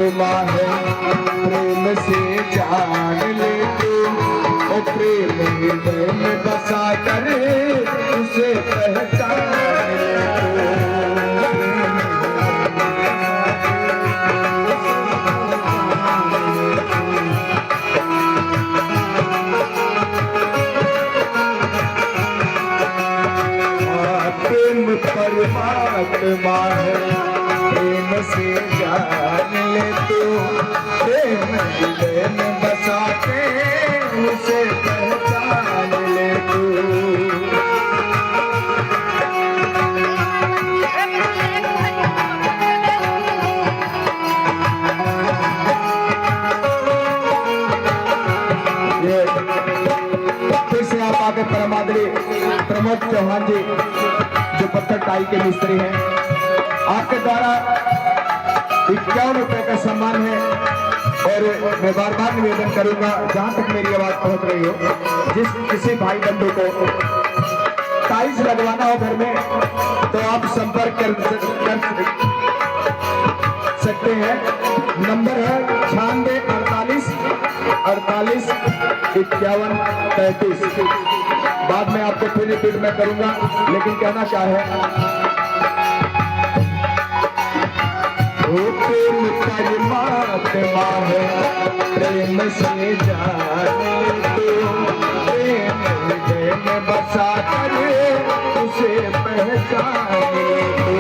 परमात्मा है, प्रेम से जान ले तू, ओ प्रेम हृदय में बसा कर उसे पहचान ले तू। प्रेम परमात्मा है, प्रेम से जान ले तू, प्रेम हृदय में बसा के उसे पहचान ले तू। फिर से आप आगे परमादरी प्रमोद चौहान जी जो पत्थर टाई के मिस्त्री हैं, आपके द्वारा 51 रुपए का सम्मान है। और मैं बार बार निवेदन करूंगा, जहां तक मेरी आवाज पहुंच रही हो, जिस किसी भाई बंधु को टाइल्स लगवाना हो घर में तो आप संपर्क कर सकते हैं। नंबर है 96 48 48 51 33। बाद में आपको फिर रिपीट में करूंगा, लेकिन कहना क्या है, प्रेम परमात्मा है, प्रेम से जान तू, प्रेम हृदय में बसा कर उसे पहचान तू।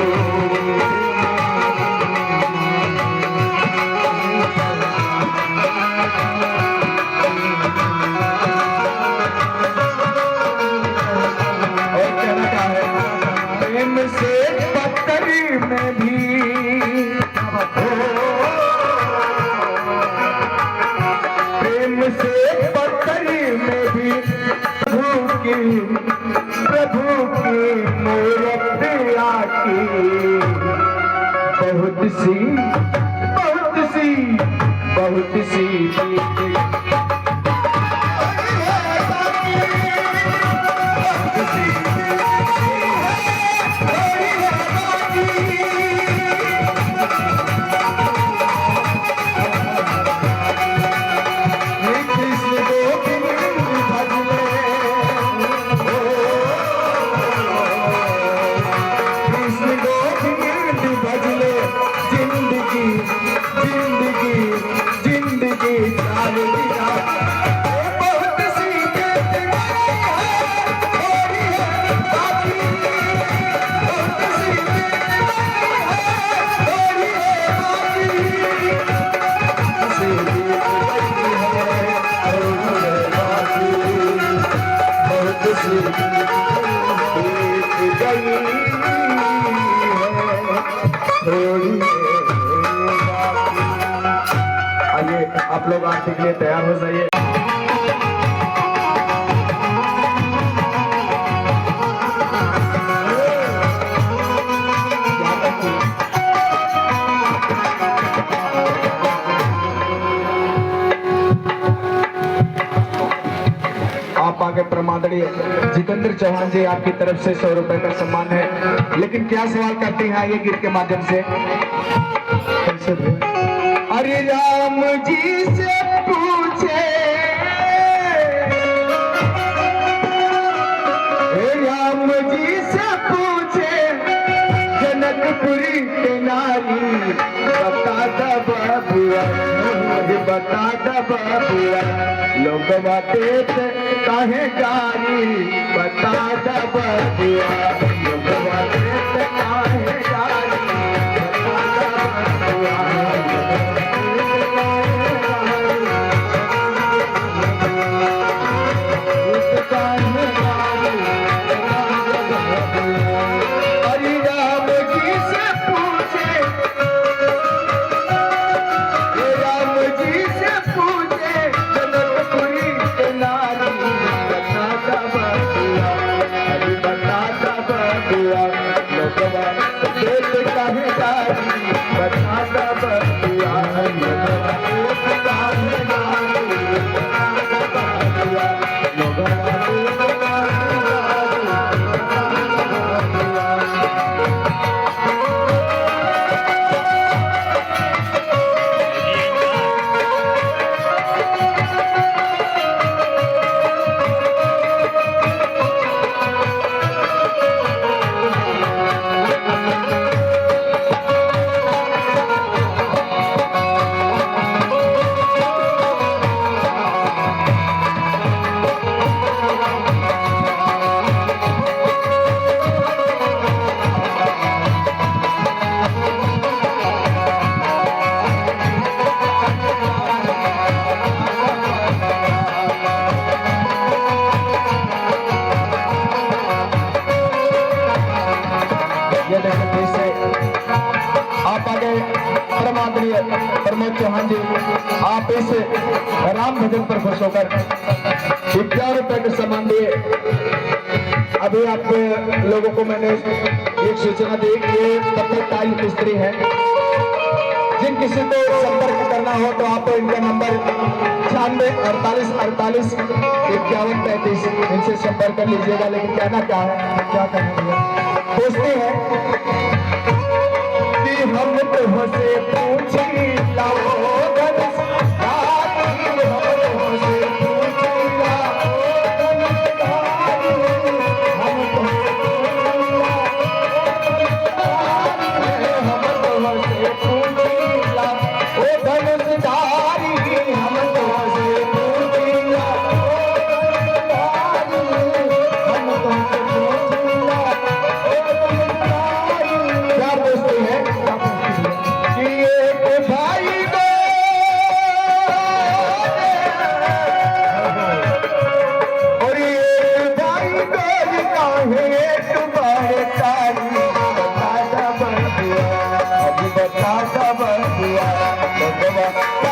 से पत्थरी में भी प्रेम से पत्थरी में भी प्रभु की मूर्ति आकी, बहुत सी आइए आप लोग आरती के लिए तैयार हो जाइए। आप आगे प्रमादनीय जितेंद्र चौहान जी, आपकी तरफ से 100 रुपए का सम्मान है। लेकिन क्या सवाल करते हैं ये गीत के माध्यम से, अरे राम जी से पूछे, राम जी से पूछे जनकपुरी के नारी, बता दा बाबुआ, बता दा बाबुआ, लोग बातें काहे गारी, बता दा बाबुआ, लोग बातें काहे गारी, बता दा बाबुआ। आप इस राम भजन पर खुश होकर 51 रुपए के सामान दिए। अभी आप लोगों को मैंने एक सूचना दी कि ये पत्थर टाइल मिस्त्री है। जिन किसी को संपर्क करना हो तो आप इनका नंबर 96 48 48 51 35 इनसे संपर्क कर लीजिएगा। लेकिन कहना क्या है, क्या कहना दोस्ती है कि हम तुमसे पूछी लाओ बता